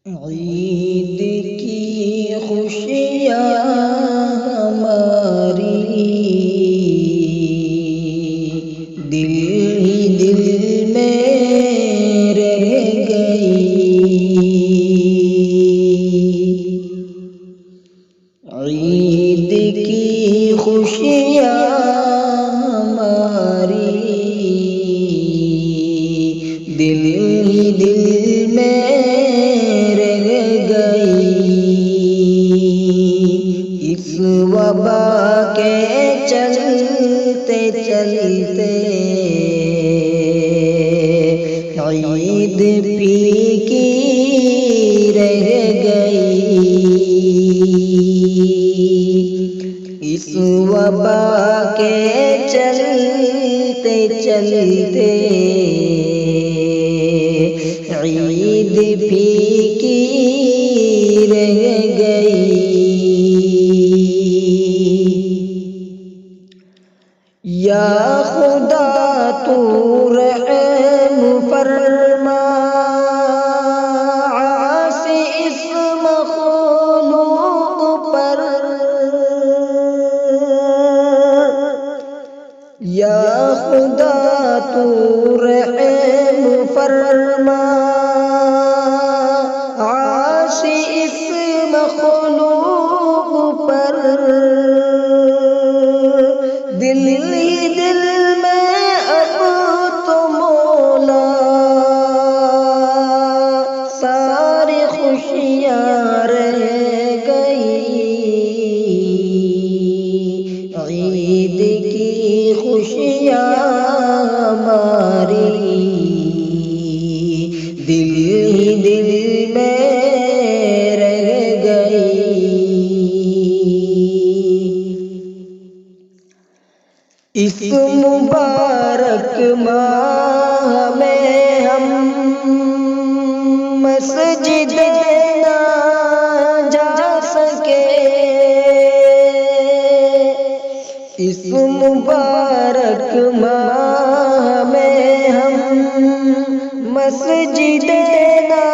عید کی خوشیاں ہماری دل ہی دل میں رہ گئی۔ عید کی خوشیاں ہماری دل ہی دل میں وبا کے چلتے چلتے عید پھیکی رہ گئی۔ اس وبا کے چلتے چلتے عید پھیکی رہ گئی۔ یا خدا تو رحم فرما عاصی اس مخلوق پر، یا خدا تو رحم فرما عاصی اس مخلوق پر۔ دل ہی دل میں اب تو مولا ساری خوشیاں رہ گئی۔ عید کی خوشیاں ہماری دل ہی دل میں رہ گئی۔ اس مبارک ماہ میں ہم مسجد نہ جا سکے، اس مبارک ماہ میں ہم مسجد نہ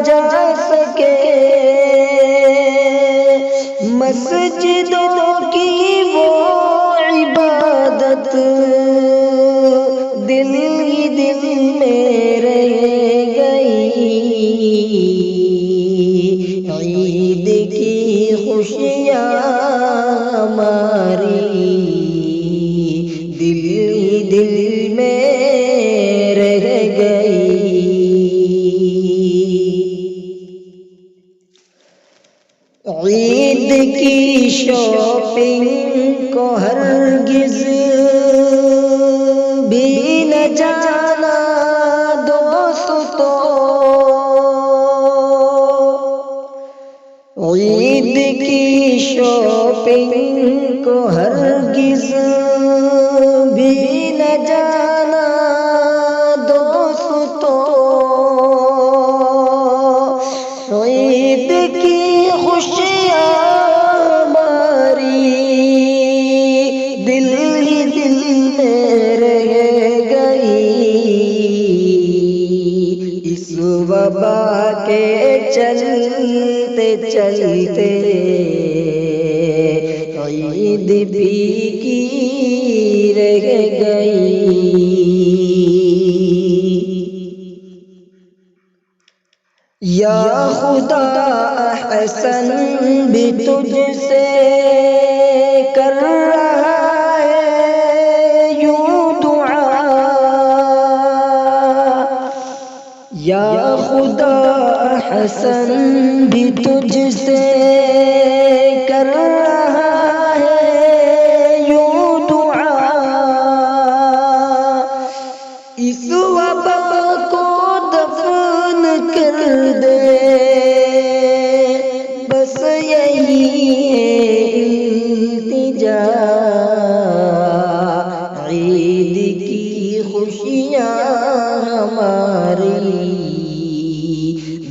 جا سکے۔ مسجدوں کی وہ عبادت دل ہی دل میں رہ گئی۔ عید کی خوشیاں ہماری دل ہی دل میں رہ گئی۔ عید کی شاپنگ کو ہرگز بھی نہ جانا دوستو، عید کی شاپنگ کو ہرگز بھی نہ جانا دوستو۔ عید کی خوشیاں ہماری دل ہی دل میں رہ گئی۔ اس وبا کے چلتے چلتے عید پھیکی رہ گئی۔ یا خدا احسن بھی تجھ سے کر رہا ہے یوں دعا، یا خدا احسن بھی تجھ سے کر رہا ہے یوں دعا۔ اس وبا کو دفن کر دے بس یہی ہے التجا۔ عید کی خوشیاں ہماری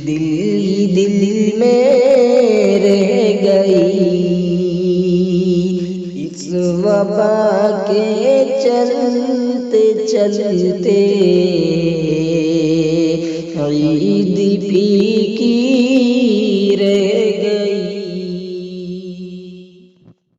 دل ہی دل میں رہ گئی۔ اس وبا کے چلتے چلتے عید پی کی